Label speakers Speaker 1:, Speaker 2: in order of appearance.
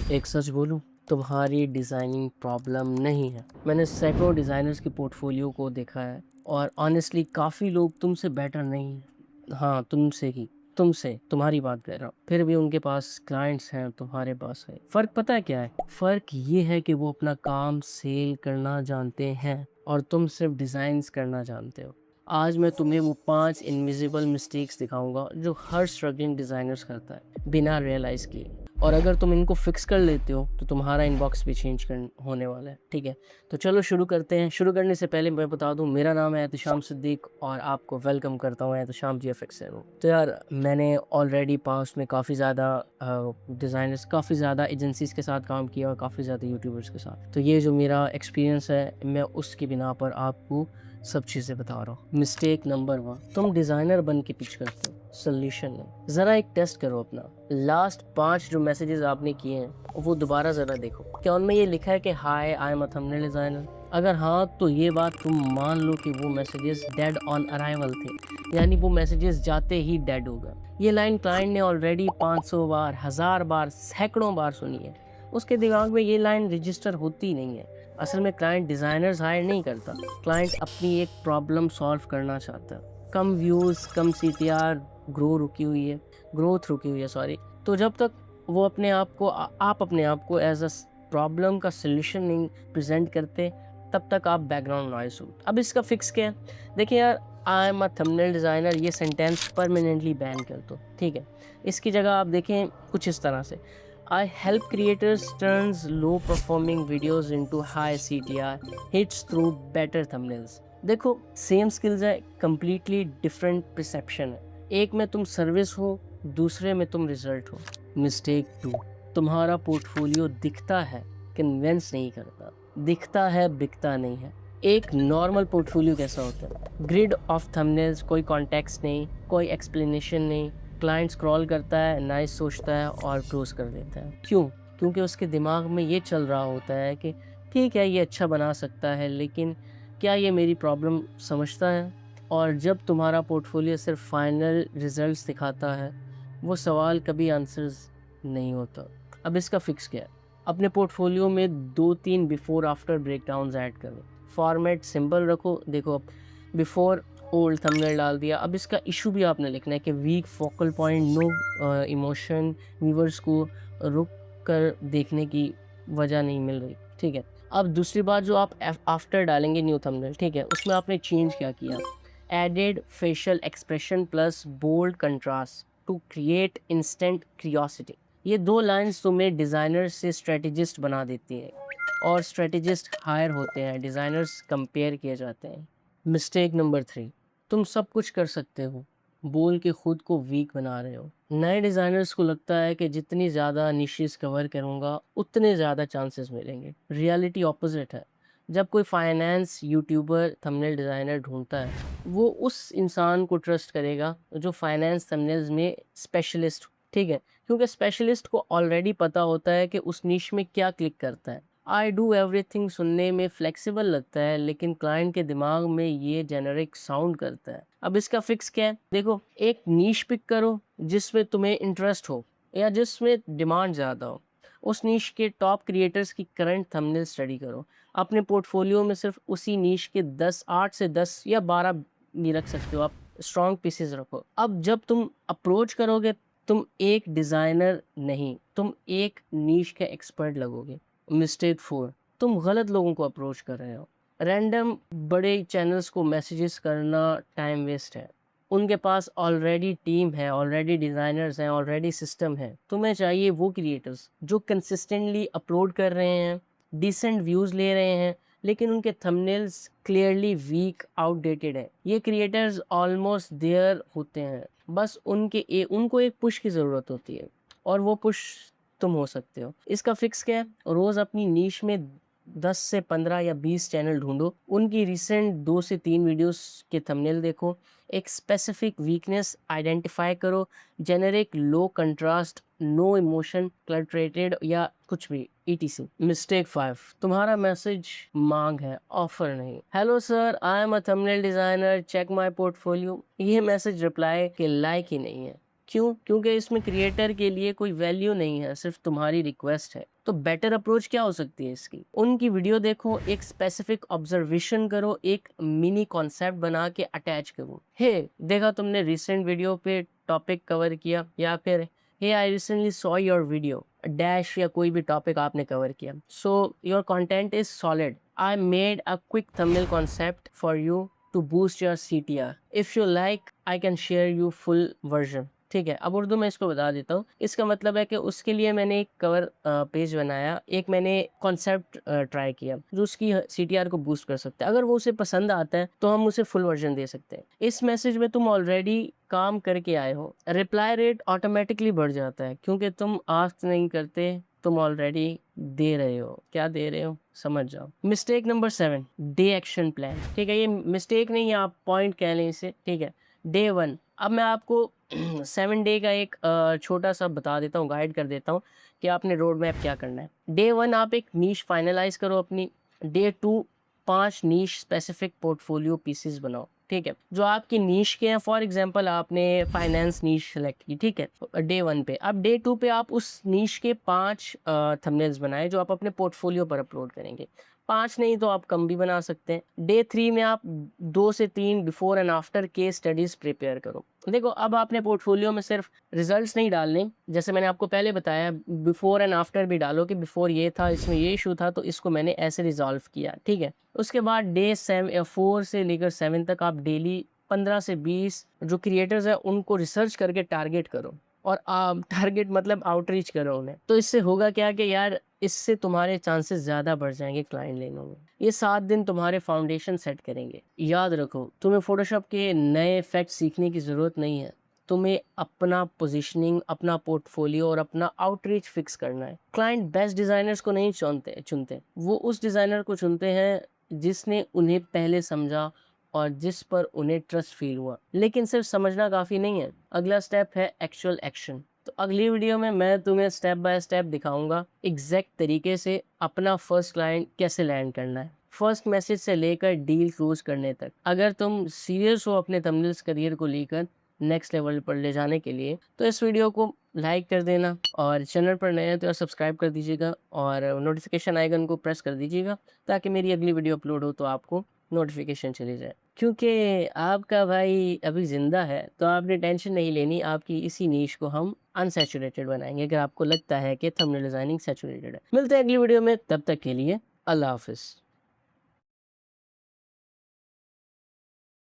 Speaker 1: एक सच बोलूं, तुम्हारी डिज़ाइनिंग प्रॉब्लम नहीं है। मैंने सैकड़ों डिज़ाइनर्स के पोर्टफोलियो को देखा है और ऑनेस्टली काफ़ी लोग तुमसे बेटर नहीं हैं। हाँ, तुमसे तुम्हारी बात कर रहा हूँ। फिर भी उनके पास क्लाइंट्स हैं, तुम्हारे पास है। फ़र्क पता है क्या है? फ़र्क ये है कि वो अपना काम सेल करना जानते हैं और तुम सिर्फ डिज़ाइंस करना जानते हो। आज मैं तुम्हें वो 5 इनविजिबल मिस्टेक्स दिखाऊंगा जो हर स्ट्रगलिंग डिज़ाइनर्स करता है बिना रियलाइज़ किए। और अगर तुम इनको फिक्स कर लेते हो तो तुम्हारा इनबॉक्स भी चेंज कर होने वाला है। ठीक है, तो चलो शुरू करते हैं। शुरू करने से पहले मैं बता दूं, मेरा नाम है एहतशाम सिद्दीक और आपको वेलकम करता हूं एहतशाम GFX से। तो यार, मैंने ऑलरेडी पास्ट में काफ़ी ज़्यादा डिज़ाइनर्स, काफ़ी ज़्यादा एजेंसीज़ के साथ काम किया और काफ़ी ज़्यादा यूट्यूबर्स के साथ। तो ये जो मेरा एक्सपीरियंस है, मैं उसकी बिना पर आपको सब चीज़ें बता रहा हूँ। मिस्टेक नंबर 1, तुम डिज़ाइनर बन के पिच करते हो, सोल्यूशन नहीं। ज़रा एक टेस्ट करो अपना। लास्ट 5 जो मैसेजेस आपने किए हैं वो दोबारा ज़रा देखो, क्या उनमें ये लिखा है कि hi I am a thumbnail designer? अगर हाँ, तो ये बात तुम मान लो कि वो मैसेजेस डेड ऑन अराइवल थे, यानी वो मैसेजेस जाते ही डेड हो गए। ये लाइन क्लाइंट ने ऑलरेडी 500 बार, 1000 बार, सैकड़ों बार सुनी है। उसके दिमाग में ये लाइन रजिस्टर होती नहीं है। असल में क्लाइंट डिज़ाइनर्स हायर नहीं करता, क्लाइंट अपनी एक प्रॉब्लम सॉल्व करना चाहता है। कम व्यूज़, कम CTR, ग्रोथ रुकी हुई है, सॉरी। तो जब तक वो अपने आप को आप अपने आप को एज अ प्रॉब्लम का सल्यूशन नहीं प्रेजेंट करते, तब तक आप बैकग्राउंड नॉइस हो। अब इसका फिक्स क्या है? देखिए यार, आई एम अ थंबनेल डिज़ाइनर, ये सेंटेंस परमानेंटली बैन कर दो। ठीक है, इसकी जगह आप देखें कुछ इस तरह से, I help creators turns low performing videos into high CTR hits through better thumbnails. देखो, सेम स्किल्स है, कंप्लीटली डिफरेंट परसेप्शन है। एक में तुम सर्विस हो, दूसरे में तुम रिजल्ट हो। मिस्टेक 2, तुम्हारा पोर्टफोलियो दिखता है, कन्विंस नहीं करता। दिखता है, बिकता नहीं है। एक नॉर्मल पोर्टफोलियो कैसा होता है? ग्रिड ऑफ थंबनेल्स, कोई कॉन्टेक्स्ट नहीं, कोई एक्सप्लेनेशन नहीं। क्लाइंट स्क्रॉल करता है, नाइस सोचता है और क्लोज कर देता है। क्यों? क्योंकि उसके दिमाग में ये चल रहा होता है कि ठीक है, ये अच्छा बना सकता है, लेकिन क्या ये मेरी प्रॉब्लम समझता है? और जब तुम्हारा पोर्टफोलियो सिर्फ फाइनल रिजल्ट्स दिखाता है, वो सवाल कभी आंसर्स नहीं होता। अब इसका फिक्स क्या है? अपने पोर्टफोलियो में 2-3 बिफोर आफ्टर ब्रेकडाउन्स ऐड करो। फॉर्मेट सिंपल रखो। देखो, अब बिफोर ओल्ड थंबनेल डाल दिया। अब इसका इशू भी आपने लिखना है कि weak focal point, no emotion, viewers को रुक कर देखने की वजह नहीं मिल रही। ठीक है, अब दूसरी बात जो आप आफ्टर डालेंगे न्यू थंबनेल, ठीक है, उसमें आपने चेंज क्या किया? Added facial expression plus bold contrast to create instant curiosity. ये 2 लाइंस तुम्हें डिज़ाइनर से स्ट्रेटेजिस्ट बना देती हैं और स्ट्रेटेजिस्ट हायर होते हैं, डिज़ाइनर्स कंपेयर किए जाते हैं। मिस्टेक नंबर 3, तुम सब कुछ कर सकते हो बोल के खुद को वीक बना रहे हो। नए डिज़ाइनर्स को लगता है कि जितनी ज़्यादा निशेस कवर करूँगा उतने ज़्यादा चांसेस मिलेंगे। रियलिटी ऑपोजिट है। जब कोई फाइनेंस यूट्यूबर थंबनेल डिज़ाइनर ढूंढता है, वो उस इंसान को ट्रस्ट करेगा जो फाइनेंस थंबनेल्स में स्पेशलिस्ट हो। ठीक है, क्योंकि स्पेशलिस्ट को ऑलरेडी पता होता है कि उस निश में क्या क्लिक करता है। आई डू एवरीथिंग सुनने में फ्लेक्सिबल लगता है, लेकिन क्लाइंट के दिमाग में ये जेनरिक साउंड करता है। अब इसका फिक्स क्या है? देखो, एक नीश पिक करो जिसमें तुम्हें इंटरेस्ट हो या जिसमें डिमांड ज़्यादा हो। उस नीश के टॉप क्रिएटर्स की करंट थंबनेल स्टडी करो। अपने पोर्टफोलियो में सिर्फ उसी नीश के 8 से 10 या 12 भी रख सकते हो आप, स्ट्रॉन्ग पीसेस रखो। अब जब तुम अप्रोच करोगे, तुम एक डिज़ाइनर नहीं, तुम एक नीश के एक्सपर्ट लगोगे। मिस्टेक 4, तुम गलत लोगों को अप्रोच कर रहे हो। रैंडम बड़े चैनल्स को मैसेजेस करना टाइम वेस्ट है। उनके पास ऑलरेडी टीम है, ऑलरेडी डिज़ाइनर्स हैं, ऑलरेडी सिस्टम है। तुम्हें चाहिए वो क्रिएटर्स जो कंसिस्टेंटली अपलोड कर रहे हैं, डिसेंट व्यूज़ ले रहे हैं, लेकिन उनके थंबनेल्स क्लियरली वीक, आउटडेटेड है। ये क्रिएटर्स ऑलमोस्ट देयर होते हैं, बस उनको एक पुश की ज़रूरत होती है और वो पुश तुम हो सकते हो। इसका फिक्स क्या है? रोज़ अपनी नीश में 10 से 15 या 20 चैनल ढूंढो, उनकी रिसेंट 2 से 3 वीडियोस के थंबनेल देखो, एक स्पेसिफिक वीकनेस आइडेंटिफाई करो, जेनेरिक, लो कंट्रास्ट, नो इमोशन, क्लटरेटेड या कुछ भी ETC। मिस्टेक 5, तुम्हारा मैसेज मांग है, ऑफर नहीं। Hello sir, I am a thumbnail designer, check my portfolio. ये मैसेज रिप्लाई के लायक ही नहीं है। क्यों? क्योंकि इसमें क्रिएटर के लिए कोई वैल्यू नहीं है, सिर्फ तुम्हारी रिक्वेस्ट है। तो बेटर अप्रोच क्या हो सकती है इसकी? उनकी वीडियो देखो, एक स्पेसिफिक ऑब्जर्वेशन करो, एक मिनी कॉन्सेप्ट बना के अटैच करो। हे, देखा तुमने रिसेंट वीडियो पे टॉपिक कवर किया, या फिर hey I recently saw your video dash, या कोई भी टॉपिक आपने कवर किया। So your content is solid. I made a quick thumbnail concept for you to boost your CTR। If you like I can share you full version. ठीक है, अब उर्दू में इसको बता देता हूँ। इसका मतलब है कि उसके लिए मैंने एक कवर पेज बनाया, एक मैंने कॉन्सेप्ट ट्राई किया जो उसकी CTR को बूस्ट कर सकता है। अगर वो उसे पसंद आता है तो हम उसे फुल वर्जन दे सकते हैं। इस मैसेज में तुम ऑलरेडी काम करके आए हो, रिप्लाई रेट ऑटोमेटिकली बढ़ जाता है क्योंकि तुम आस्क नहीं करते, तुम ऑलरेडी दे रहे हो। क्या दे रहे हो समझ जाओ। Mistake number 7, day action plan. ठीक है, ये मिस्टेक नहीं है, आप पॉइंट कह लें इसे। ठीक है, डे 1। अब मैं आपको 7 डे का एक छोटा सा बता देता हूँ, गाइड कर देता हूँ कि आपने रोड मैप क्या करना है। डे 1 आप एक नीश फाइनलाइज करो अपनी। डे 2 5 नीश स्पेसिफिक पोर्टफोलियो पीसेस बनाओ। ठीक है, जो आपकी नीश के हैं। फॉर एग्जांपल आपने फाइनेंस नीश सेलेक्ट की, ठीक है, डे 1 पे। अब डे 2 पे आप उस नीश के 5 थंबनेल्स बनाए जो आप अपने पोर्टफोलियो पर अपलोड करेंगे। 5 नहीं तो आप कम भी बना सकते हैं। डे 3 में आप 2 से 3 before and after case studies prepare करो। देखो, अब आपने पोर्टफोलियो में सिर्फ रिजल्ट्स नहीं डालने, जैसे मैंने आपको पहले बताया, बिफोर एंड आफ्टर भी डालो कि बिफोर ये था, इसमें ये इशू था, तो इसको मैंने ऐसे रिजॉल्व किया। ठीक है, उसके बाद डे 4 से लेकर 7 तक आप डेली 15 से 20 जो क्रिएटर्स हैं उनको रिसर्च करके टारगेट करो। और आप टारगेट मतलब आउटरीच करो उन्हें। तो इससे होगा क्या कि यार, इससे तुम्हारे चांसेस ज़्यादा बढ़ जाएंगे क्लाइंट लेने में। ये 7 दिन तुम्हारे फाउंडेशन सेट करेंगे। याद रखो, तुम्हें फोटोशॉप के नए इफेक्ट सीखने की ज़रूरत नहीं है। तुम्हें अपना पोजीशनिंग, अपना पोर्टफोलियो और अपना आउटरीच फिक्स करना है। क्लाइंट बेस्ट डिज़ाइनर्स को नहीं चुनते, वो उस डिज़ाइनर को चुनते हैं जिसने उन्हें पहले समझा और जिस पर उन्हें ट्रस्ट फील हुआ। लेकिन सिर्फ समझना काफ़ी नहीं है, अगला स्टेप है एक्चुअल एक्शन। तो अगली वीडियो में मैं तुम्हें स्टेप बाय स्टेप दिखाऊंगा एग्जैक्ट तरीके से अपना फर्स्ट क्लाइंट कैसे लैंड करना है, फर्स्ट मैसेज से लेकर डील क्लोज करने तक। अगर तुम सीरियस हो अपने थंबनेल्स करियर को लेकर नेक्स्ट लेवल पर ले जाने के लिए, तो इस वीडियो को लाइक कर देना, और चैनल पर नए हैं तो सब्सक्राइब कर दीजिएगा, और नोटिफिकेशन आइकन को प्रेस कर दीजिएगा ताकि मेरी अगली वीडियो अपलोड हो तो आपको नोटिफिकेशन चली जाए। क्योंकि आपका भाई अभी ज़िंदा है तो आपने टेंशन नहीं लेनी, आपकी इसी नीश को हम अनसैचुरेटेड बनाएंगे अगर आपको लगता है कि थंबनेल डिज़ाइनिंग सैचुरेटेड है। मिलते हैं अगली वीडियो में, तब तक के लिए अल्लाह हाफ़िज़।